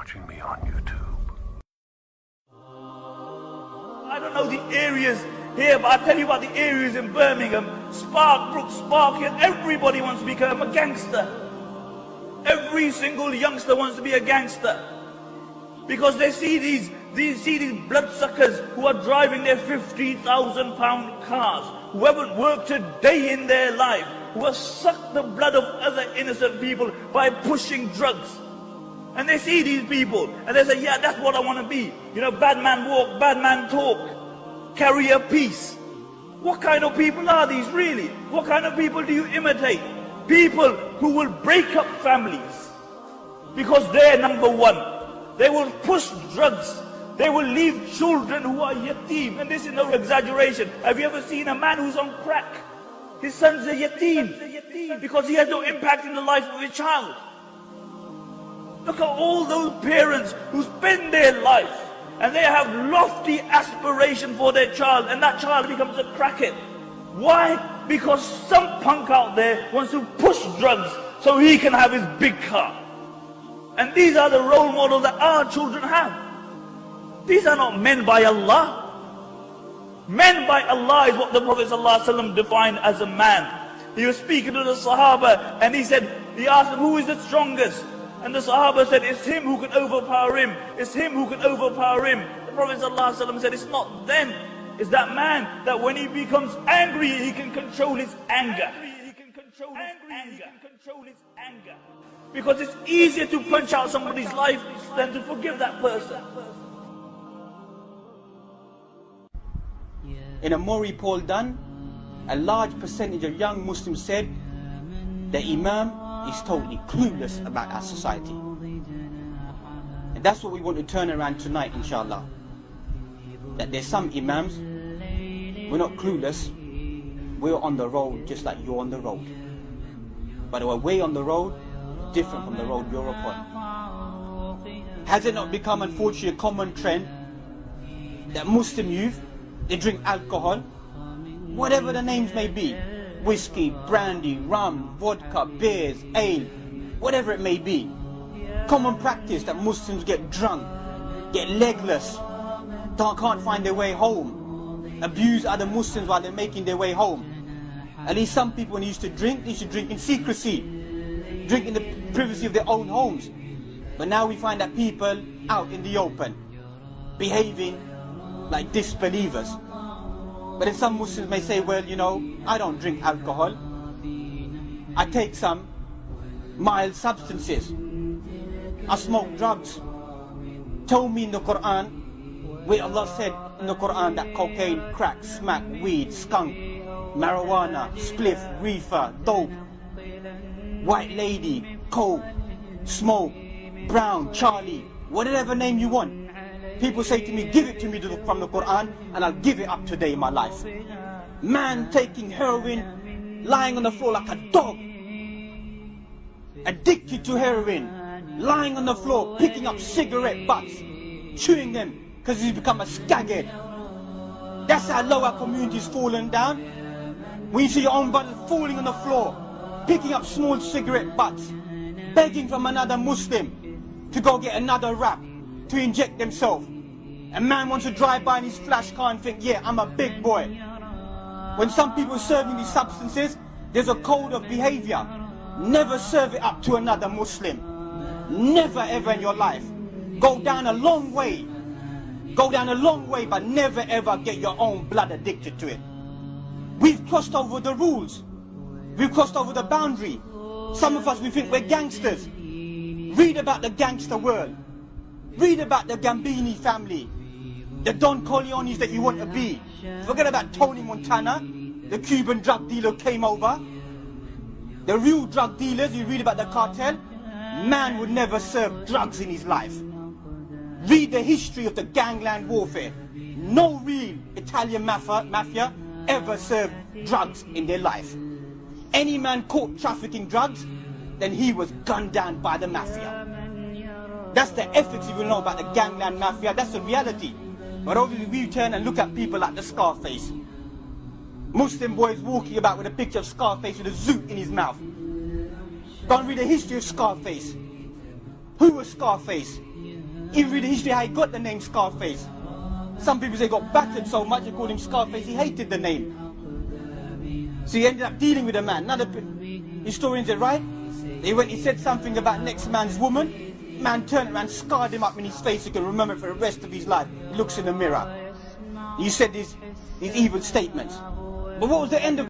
watching me on YouTube. I don't know the areas here, but I'll tell you about the areas in Birmingham. Sparkbrook, Sparkhill, everybody wants to become a gangster. Every single youngster wants to be a gangster. Because they see these bloodsuckers who are driving their £50,000 cars, who haven't worked a day in their life, who have sucked the blood of other innocent people by pushing drugs. And they see these people and they say, yeah, that's what I want to be. You know, bad man walk, bad man talk, carry a peace. What kind of people are these really? What kind of people do you imitate? People who will break up families because they're number one. They will push drugs. They will leave children who are yatim. And this is no exaggeration. Have you ever seen a man who's on crack? His son's a yatim because he has no impact in the life of his child. Look at all those parents who spend their life and they have lofty aspiration for their child, and that child becomes a crackhead. Why? Because some punk out there wants to push drugs so he can have his big car. And these are the role models that our children have. These are not men by Allah. Men by Allah is what the Prophet ﷺ defined as a man. He was speaking to the Sahaba and he asked them, who is the strongest? And the Sahaba said, it's him who can overpower him. It's him who can overpower him. The Prophet ﷺ said, it's not them. It's that man that when he becomes angry, he can control his anger. He can control his anger. Because it's easier to punch out somebody's life than to forgive that person. In a Mori poll done, a large percentage of young Muslims said the Imam is totally clueless about our society. And that's what we want to turn around tonight, inshallah. That there's some Imams, we're not clueless, we're on the road just like you're on the road. But our way on the road is different from the road you're upon. Has it not become, unfortunately, a common trend that Muslim youth, they drink alcohol, whatever the names may be, whiskey, brandy, rum, vodka, beers, ale, whatever it may be. Common practice that Muslims get drunk, get legless, can't find their way home, abuse other Muslims while they're making their way home. At least some people, when they used to drink in secrecy, drink in the privacy of their own homes. But now we find that people out in the open, behaving like disbelievers. But then some Muslims may say, well, you know, I don't drink alcohol. I take some mild substances. I smoke drugs. Tell me in the Quran, where Allah said in the Quran that cocaine, crack, smack, weed, skunk, marijuana, spliff, reefer, dope, white lady, coke, smoke, brown, Charlie, whatever name you want. People say to me, give it to me from the Quran and I'll give it up today in my life. Man taking heroin, lying on the floor like a dog, addicted to heroin, lying on the floor, picking up cigarette butts, chewing them because he's become a skaghead. That's how low our community's fallen down. When you see your own brother falling on the floor, picking up small cigarette butts, begging from another Muslim to go get another wrap, to inject themselves. A man wants to drive by in his flash car and think, yeah, I'm a big boy. When some people are serving these substances, there's a code of behavior. Never serve it up to another Muslim. Never ever in your life. Go down a long way. Go down a long way, but never ever get your own blood addicted to it. We've crossed over the rules. We've crossed over the boundary. Some of us, we think we're gangsters. Read about the gangster world. Read about the Gambini family, the Don Corleones that you want to be. Forget about Tony Montana, the Cuban drug dealer who came over. The real drug dealers, you read about the cartel. Man would never serve drugs in his life. Read the history of the gangland warfare. No real Italian mafia ever served drugs in their life. Any man caught trafficking drugs, then he was gunned down by the mafia. That's the ethics you will know about the gangland mafia. That's the reality. But obviously we turn and look at people like the Scarface. Muslim boys walking about with a picture of Scarface with a zoot in his mouth. Don't read the history of Scarface. Who was Scarface? Even read the history how he got the name Scarface. Some people say he got battered so much they called him Scarface, he hated the name. So he ended up dealing with a man. None of the historians are right. He said something about next man's woman. Man turned around, scarred him up in his face. He can remember it for the rest of his life. He looks in the mirror. He said these evil statements. But what was the end of